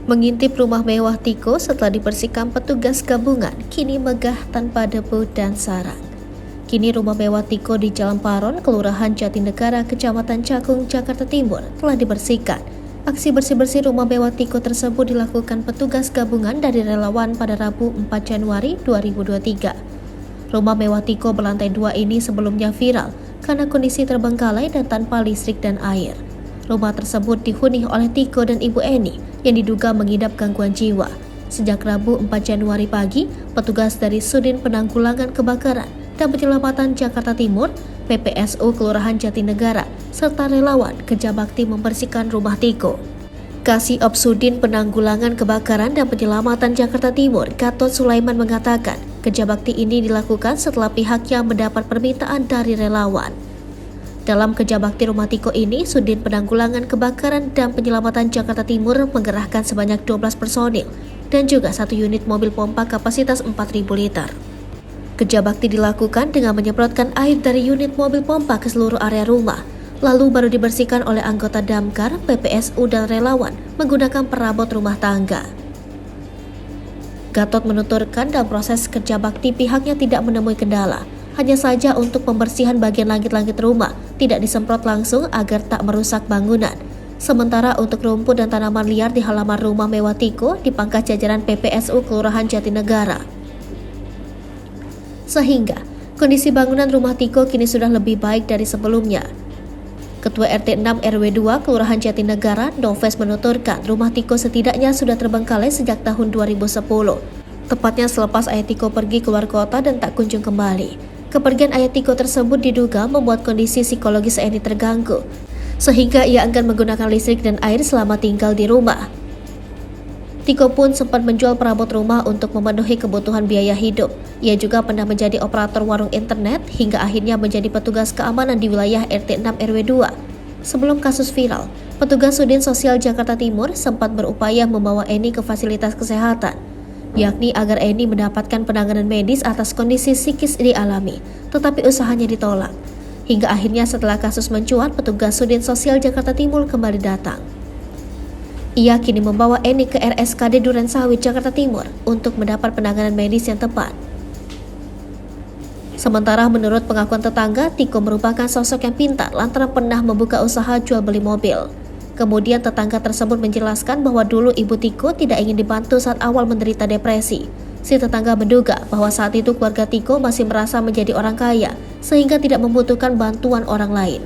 Mengintip rumah mewah Tiko setelah dibersihkan petugas gabungan, kini megah tanpa debu dan sarang. Kini rumah mewah Tiko di Jalan Paron, Kelurahan Jatinegara, Kecamatan Cakung, Jakarta Timur telah dibersihkan. Aksi bersih-bersih rumah mewah Tiko tersebut dilakukan petugas gabungan dari relawan pada Rabu 4 Januari 2023. Rumah mewah Tiko berlantai 2 ini sebelumnya viral karena kondisi terbengkalai dan tanpa listrik dan air. Rumah tersebut dihuni oleh Tiko dan Ibu Eni yang diduga mengidap gangguan jiwa. Sejak Rabu 4 Januari pagi, petugas dari Sudin Penanggulangan Kebakaran dan Penyelamatan Jakarta Timur, PPSU Kelurahan Jatinegara, serta relawan kerja bakti membersihkan rumah Tiko. Kasih Op Sudin Penanggulangan Kebakaran dan Penyelamatan Jakarta Timur, Gatot Sulaiman mengatakan, kerja bakti ini dilakukan setelah pihaknya mendapat permintaan dari relawan. Dalam kerja bakti rumah Tiko ini, Sudin Penanggulangan Kebakaran dan Penyelamatan Jakarta Timur menggerahkan sebanyak 12 personil dan juga 1 unit mobil pompa kapasitas 4.000 liter. Kerja bakti dilakukan dengan menyemprotkan air dari unit mobil pompa ke seluruh area rumah, lalu baru dibersihkan oleh anggota Damkar, PPSU dan relawan menggunakan perabot rumah tangga. Gatot menuturkan dalam proses kerja bakti pihaknya tidak menemui kendala. Hanya saja untuk pembersihan bagian langit-langit rumah tidak disemprot langsung agar tak merusak bangunan. Sementara untuk rumput dan tanaman liar di halaman rumah mewah Tiko dipangkas jajaran PPSU Kelurahan Jatinegara. Sehingga kondisi bangunan rumah Tiko kini sudah lebih baik dari sebelumnya. Ketua RT 6 RW 2 Kelurahan Jatinegara, Noves menuturkan rumah Tiko setidaknya sudah terbengkalai sejak tahun 2010. Tepatnya selepas ayah Tiko pergi keluar kota dan tak kunjung kembali. Kepergian ayah Tiko tersebut diduga membuat kondisi psikologis Eni terganggu, sehingga ia enggan menggunakan listrik dan air selama tinggal di rumah. Tiko pun sempat menjual perabot rumah untuk memenuhi kebutuhan biaya hidup. Ia juga pernah menjadi operator warung internet hingga akhirnya menjadi petugas keamanan di wilayah RT 6 RW 2. Sebelum kasus viral, petugas Sudin Sosial Jakarta Timur sempat berupaya membawa Eni ke fasilitas kesehatan, yakni agar Eni mendapatkan penanganan medis atas kondisi psikis dialami, tetapi usahanya ditolak. Hingga akhirnya setelah kasus mencuat, petugas Sudin Sosial Jakarta Timur kembali datang. Ia kini membawa Eni ke RSKD Durensawit, Jakarta Timur untuk mendapat penanganan medis yang tepat. Sementara menurut pengakuan tetangga, Tiko merupakan sosok yang pintar lantaran pernah membuka usaha jual beli mobil. Kemudian tetangga tersebut menjelaskan bahwa dulu ibu Tiko tidak ingin dibantu saat awal menderita depresi. Si tetangga menduga bahwa saat itu keluarga Tiko masih merasa menjadi orang kaya sehingga tidak membutuhkan bantuan orang lain.